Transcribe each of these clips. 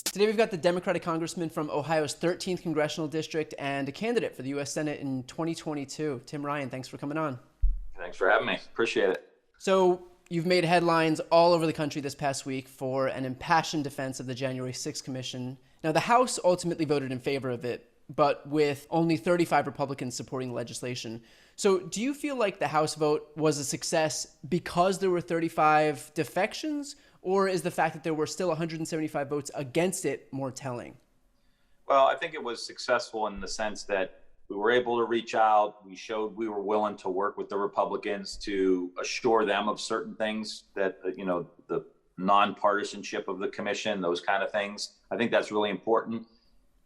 Today we've got the Democratic congressman from Ohio's 13th congressional district and a candidate for the U.S. Senate in 2022. Tim Ryan, thanks for coming on. Thanks for having me. Appreciate it. So you've made headlines all over the country this past week for an impassioned defense of the January 6th Commission. Now, the House ultimately voted in favor of it, but with only 35 Republicans supporting the legislation. So do you feel like the House vote was a success because there were 35 defections, or is the fact that there were still 175 votes against it more telling? Well, I think it was successful in the sense that we were able to reach out. We showed we were willing to work with the Republicans to assure them of certain things that, the nonpartisanship of the commission, those kind of things. I think that's really important.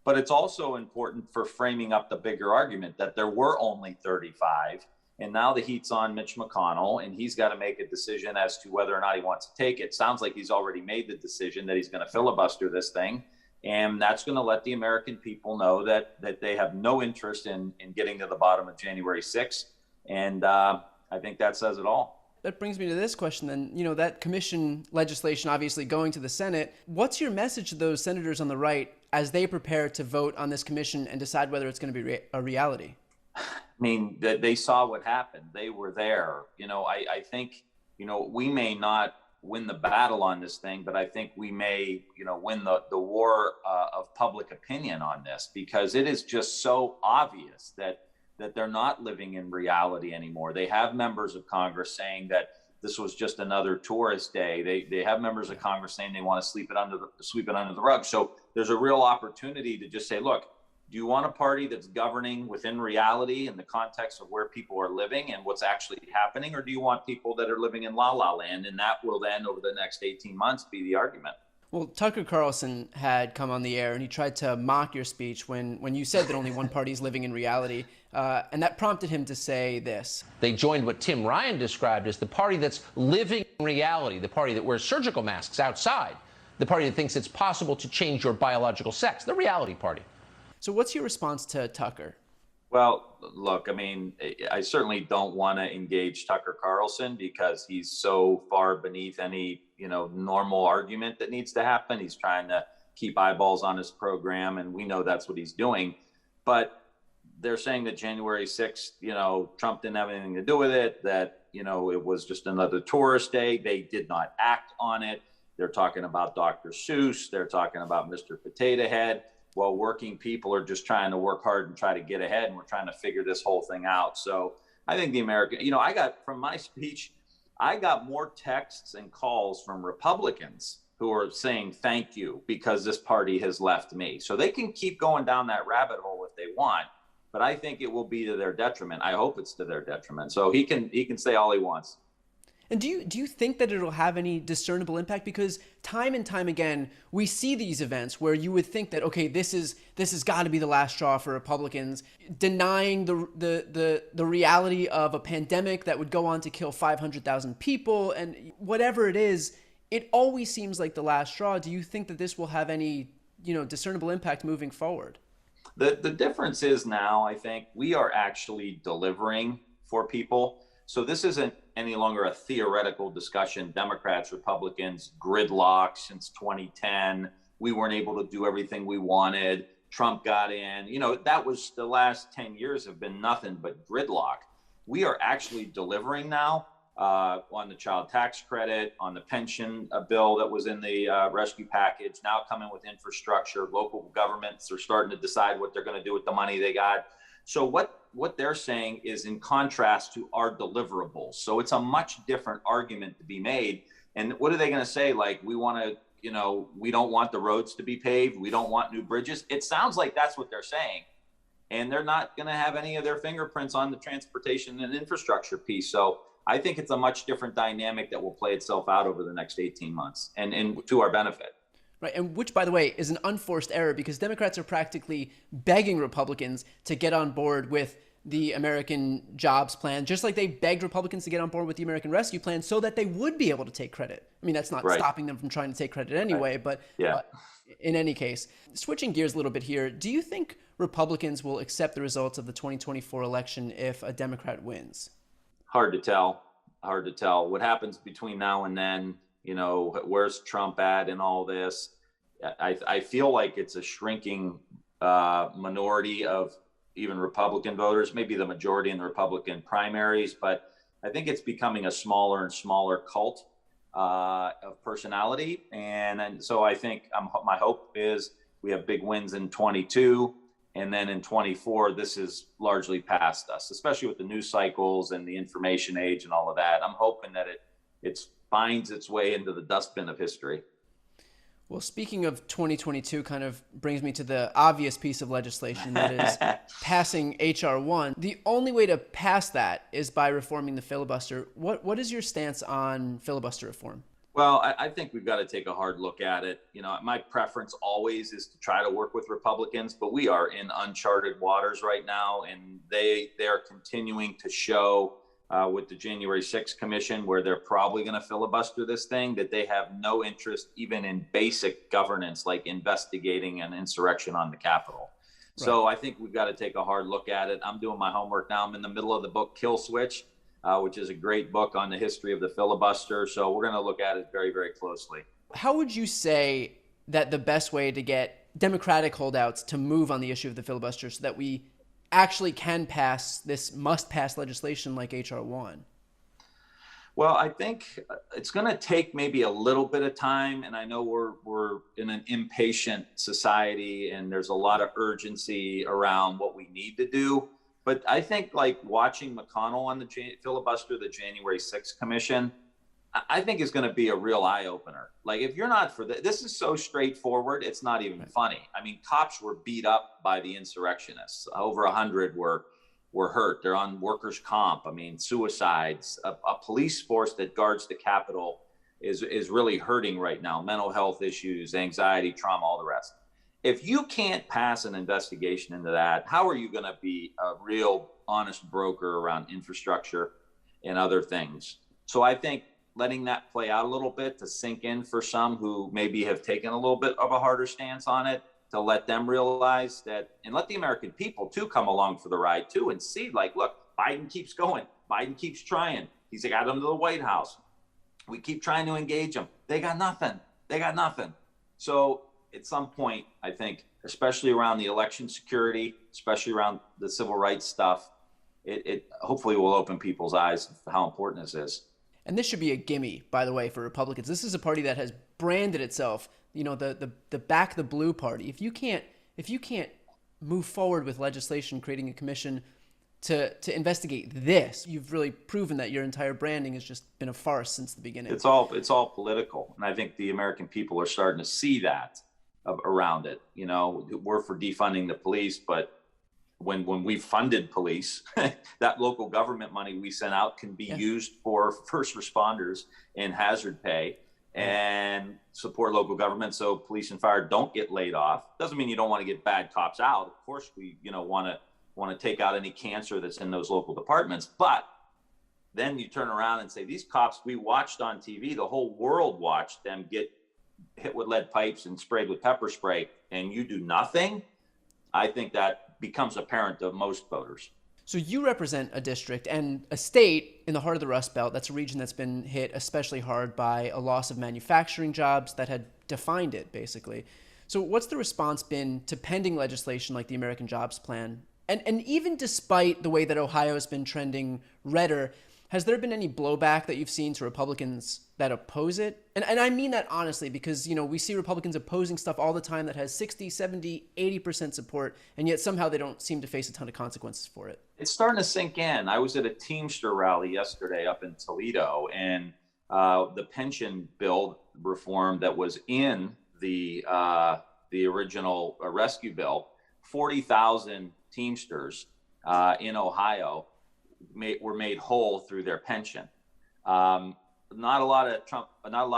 But it's also important for framing up the bigger argument that there were only 35. And now the heat's on Mitch McConnell, and he's got to make a decision as to whether or not he wants to take it. Sounds like he's already made the decision that he's going to filibuster this thing. And that's going to let the American people know that they have no interest in getting to the bottom of January 6th. And I think that says it all. That brings me to this question then. That commission legislation obviously going to the Senate. What's your message to those senators on the right as they prepare to vote on this commission and decide whether it's going to be a reality? I mean, they saw what happened. They were there. I think, we may not win the battle on this thing, but I think we may, win the war of public opinion on this, because it is just so obvious that they're not living in reality anymore. They have members of Congress saying that this was just another tourist day. They have members of Congress saying they want to sweep it under the rug. So there's a real opportunity to just say, look, do you want a party that's governing within reality in the context of where people are living and what's actually happening? Or do you want people that are living in la-la land? And that will then, over the next 18 months, be the argument. Well, Tucker Carlson had come on the air and he tried to mock your speech when you said that only one party is living in reality. And that prompted him to say this. They joined what Tim Ryan described as the party that's living in reality, the party that wears surgical masks outside, the party that thinks it's possible to change your biological sex, the reality party. So what's your response to Tucker? Well, look, I mean, I certainly don't want to engage Tucker Carlson because he's so far beneath any, normal argument that needs to happen. He's trying to keep eyeballs on his program, and we know that's what he's doing. But they're saying that January 6th, Trump didn't have anything to do with it, that, it was just another tourist day. They did not act on it. They're talking about Dr. Seuss. They're talking about Mr. Potato Head. Well, working people are just trying to work hard and try to get ahead, and we're trying to figure this whole thing out. So I think the American, from my speech, I got more texts and calls from Republicans who are saying thank you because this party has left me. So they can keep going down that rabbit hole if they want, but I think it will be to their detriment. I hope it's to their detriment. So he can say all he wants. And do you think that it'll have any discernible impact? Because time and time again, we see these events where you would think that, okay, this has got to be the last straw for Republicans, denying the reality of a pandemic that would go on to kill 500,000 people and whatever it is. It always seems like the last straw. Do you think that this will have any, discernible impact moving forward? The difference is now, I think, we are actually delivering for people. So this isn't any longer a theoretical discussion. Democrats, Republicans, gridlock since 2010. We weren't able to do everything we wanted. Trump got in. That was the last 10 years have been nothing but gridlock. We are actually delivering now on the child tax credit, on the pension bill that was in the rescue package, now coming with infrastructure. Local governments are starting to decide what they're going to do with the money they got. So what they're saying is in contrast to our deliverables. So it's a much different argument to be made. And what are they going to say? Like, we want to, we don't want the roads to be paved. We don't want new bridges. It sounds like that's what they're saying. And they're not going to have any of their fingerprints on the transportation and infrastructure piece. So I think it's a much different dynamic that will play itself out over the next 18 months and to our benefit. Right, and which, by the way, is an unforced error because Democrats are practically begging Republicans to get on board with the American Jobs Plan, just like they begged Republicans to get on board with the American Rescue Plan so that they would be able to take credit. I mean, that's not stopping them from trying to take credit anyway, but in any case, switching gears a little bit here, do you think Republicans will accept the results of the 2024 election if a Democrat wins? Hard to tell. What happens between now and then Where's Trump at in all this? I feel like it's a shrinking minority of even Republican voters, maybe the majority in the Republican primaries, but I think it's becoming a smaller and smaller cult of personality. And so I think my hope is we have big wins in 22. And then in 24, this is largely past us, especially with the news cycles and the information age and all of that. I'm hoping that it finds its way into the dustbin of history. Well, speaking of 2022, kind of brings me to the obvious piece of legislation that is passing H.R. 1. The only way to pass that is by reforming the filibuster. What is your stance on filibuster reform? Well, I think we've got to take a hard look at it. My preference always is to try to work with Republicans, but we are in uncharted waters right now, and they are continuing to show with the January 6th Commission, where they're probably going to filibuster this thing, that they have no interest even in basic governance, like investigating an insurrection on the Capitol. Right. So I think we've got to take a hard look at it. I'm doing my homework now. I'm in the middle of the book Kill Switch, which is a great book on the history of the filibuster. So we're going to look at it very, very closely. How would you say that the best way to get Democratic holdouts to move on the issue of the filibuster so that we actually can pass this must-pass legislation like H.R. 1? Well, I think it's going to take maybe a little bit of time. And I know we're in an impatient society and there's a lot of urgency around what we need to do. But I think like watching McConnell on the filibuster, the January 6th Commission, I think is going to be a real eye opener. Like if you're not for this is so straightforward, it's not even funny. I mean, cops were beat up by the insurrectionists. Over 100 were hurt. They're on workers' comp. I mean, suicides. A police force that guards the Capitol is really hurting right now. Mental health issues, anxiety, trauma, all the rest. If you can't pass an investigation into that, how are you going to be a real honest broker around infrastructure and other things? So I think letting that play out a little bit to sink in for some who maybe have taken a little bit of a harder stance on it, to let them realize that, and let the American people too come along for the ride too and see, like, look, Biden keeps going. Biden keeps trying. He's got them to the White House. We keep trying to engage them. They got nothing. So at some point, I think, especially around the election security, especially around the civil rights stuff, it hopefully will open people's eyes to how important this is. And this should be a gimme, by the way, for Republicans. This is a party that has branded itself, the back the blue party. If you can't move forward with legislation creating a commission to investigate this, you've really proven that your entire branding has just been a farce since the beginning. It's all political, and I think the American people are starting to see that around it. We're for defunding the police, but when we funded police, that local government money we sent out can be used for first responders and hazard pay and support local government so police and fire don't get laid off. Doesn't mean you don't want to get bad cops out. Of course, we want to take out any cancer that's in those local departments. But then you turn around and say, these cops we watched on TV, the whole world watched them get hit with lead pipes and sprayed with pepper spray, and you do nothing. I think that becomes apparent to most voters. So you represent a district and a state in the heart of the Rust Belt. That's a region that's been hit especially hard by a loss of manufacturing jobs that had defined it, basically. So what's the response been to pending legislation like the American Jobs Plan? And even despite the way that Ohio has been trending redder, has there been any blowback that you've seen to Republicans that oppose it? And I mean that honestly, because, we see Republicans opposing stuff all the time that has 60, 70, 80% support, and yet somehow they don't seem to face a ton of consequences for it. It's starting to sink in. I was at a Teamster rally yesterday up in Toledo, and the pension bill reform that was in the original rescue bill, 40,000 Teamsters in Ohio were made whole through their pension. Not a lot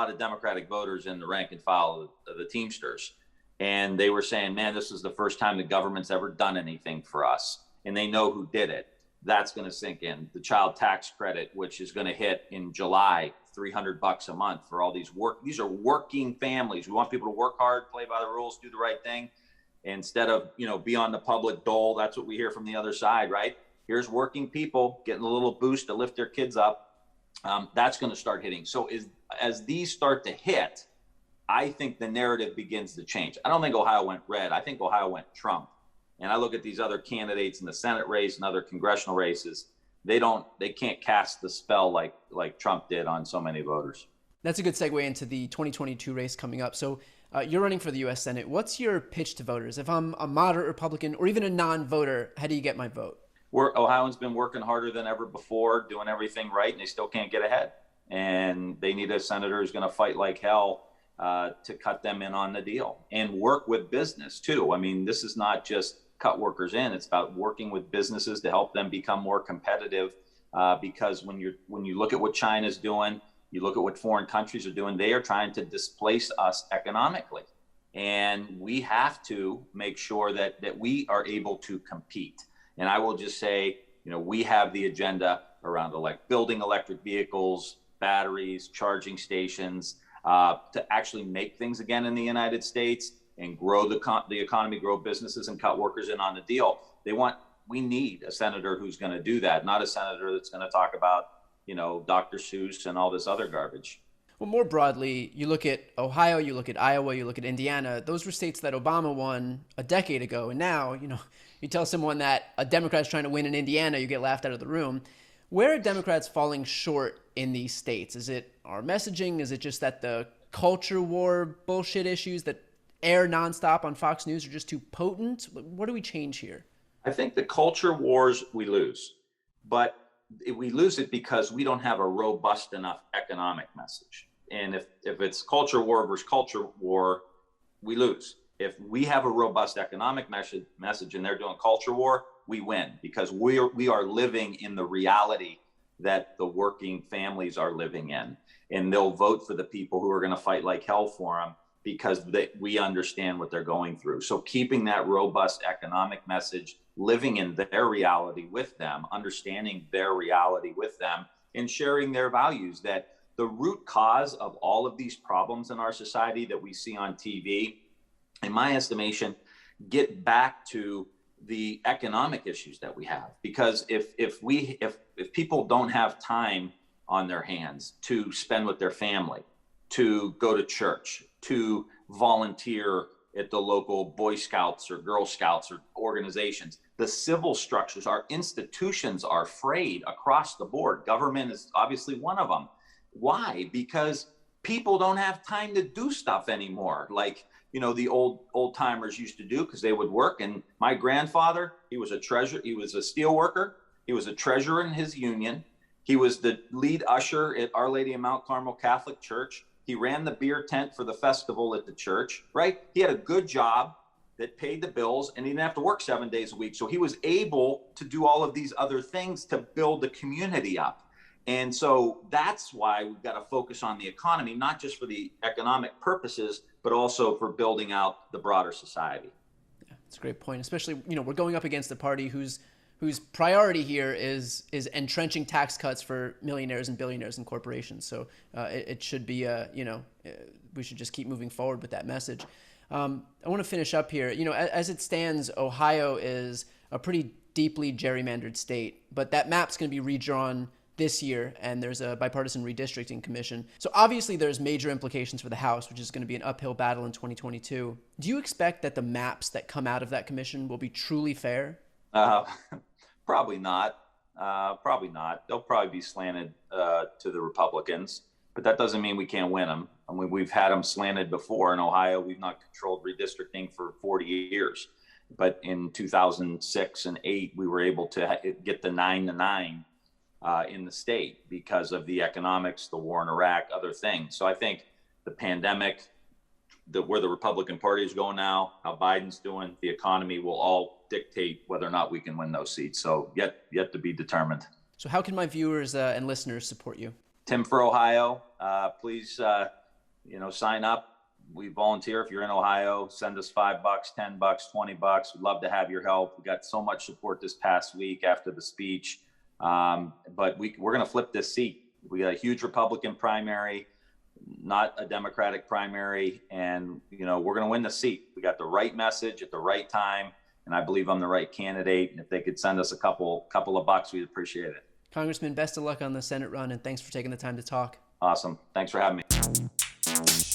of Democratic voters in the rank and file of the Teamsters. And they were saying, man, this is the first time the government's ever done anything for us. And they know who did it. That's going to sink in. The child tax credit, which is going to hit in July, $300 a month for all these these are working families. We want people to work hard, play by the rules, do the right thing. Instead of, be on the public dole. That's what we hear from the other side, right? Here's working people getting a little boost to lift their kids up. That's going to start hitting. So as these start to hit, I think the narrative begins to change. I don't think Ohio went red. I think Ohio went Trump. And I look at these other candidates in the Senate race and other congressional races. They can't cast the spell like Trump did on so many voters. That's a good segue into the 2022 race coming up. So you're running for the U.S. Senate. What's your pitch to voters? If I'm a moderate Republican or even a non-voter, how do you get my vote? Ohioans been working harder than ever before, doing everything right, and they still can't get ahead. And they need a senator who's going to fight like hell to cut them in on the deal and work with business too. I mean, this is not just cut workers in; it's about working with businesses to help them become more competitive. Because when you look at what China's doing, you look at what foreign countries are doing, they are trying to displace us economically. And we have to make sure that we are able to compete. And I will just say, we have the agenda around building electric vehicles, batteries, charging stations, to actually make things again in the United States and grow the economy, grow businesses, and cut workers in on the deal. We need a senator who's going to do that, not a senator that's going to talk about, Dr. Seuss and all this other garbage. Well, more broadly, you look at Ohio, you look at Iowa, you look at Indiana. Those were states that Obama won a decade ago. And now, you tell someone that a Democrat's trying to win in Indiana, you get laughed out of the room. Where are Democrats falling short in these states? Is it our messaging? Is it just that the culture war bullshit issues that air nonstop on Fox News are just too potent? What do we change here? I think the culture wars we lose, but we lose it because we don't have a robust enough economic message. And if it's culture war versus culture war, we lose. If we have a robust economic message and they're doing culture war, we win, because we are living in the reality that the working families are living in, and they'll vote for the people who are going to fight like hell for them because we understand what they're going through. So keeping that robust economic message, living in their reality with them, understanding their reality with them, and sharing their values, that the root cause of all of these problems in our society that we see on TV, in my estimation, get back to the economic issues that we have. Because if people don't have time on their hands to spend with their family, to go to church, to volunteer at the local Boy Scouts or Girl Scouts or organizations, the civil structures, our institutions are frayed across the board. Government is obviously one of them. Why? Because people don't have time to do stuff anymore. Like, the old timers used to do, because they would work. And my grandfather, he was a steel worker. He was a treasurer in his union. He was the lead usher at Our Lady of Mount Carmel Catholic Church. He ran the beer tent for the festival at the church, right? He had a good job that paid the bills, and he didn't have to work 7 days a week. So he was able to do all of these other things to build the community up. And so that's why we've got to focus on the economy, not just for the economic purposes, but also for building out the broader society. Yeah, that's a great point. Especially, we're going up against a party whose priority here is entrenching tax cuts for millionaires and billionaires and corporations. So it should be, we should just keep moving forward with that message. I want to finish up here. As it stands, Ohio is a pretty deeply gerrymandered state, but that map's going to be redrawn this year, and there's a bipartisan redistricting commission. So obviously there's major implications for the House, which is going to be an uphill battle in 2022. Do you expect that the maps that come out of that commission will be truly fair? Probably not. Probably not. They'll probably be slanted to the Republicans, but that doesn't mean we can't win them. I mean, we've had them slanted before in Ohio. We've not controlled redistricting for 40 years. But in 2006 and 2008, we were able to get the 9-9 in the state because of the economics, the war in Iraq, other things. So I think the pandemic, where the Republican Party is going now, how Biden's doing, the economy will all dictate whether or not we can win those seats. So yet to be determined. So how can my viewers and listeners support you? Tim for Ohio. Please, sign up. We volunteer. If you're in Ohio, send us $5, $10, $20. We'd love to have your help. We got so much support this past week after the speech. But we're going to flip this seat. We got a huge Republican primary, not a Democratic primary. And, we're going to win the seat. We got the right message at the right time. And I believe I'm the right candidate. And if they could send us a couple of bucks, we'd appreciate it. Congressman, best of luck on the Senate run, and thanks for taking the time to talk. Awesome. Thanks for having me.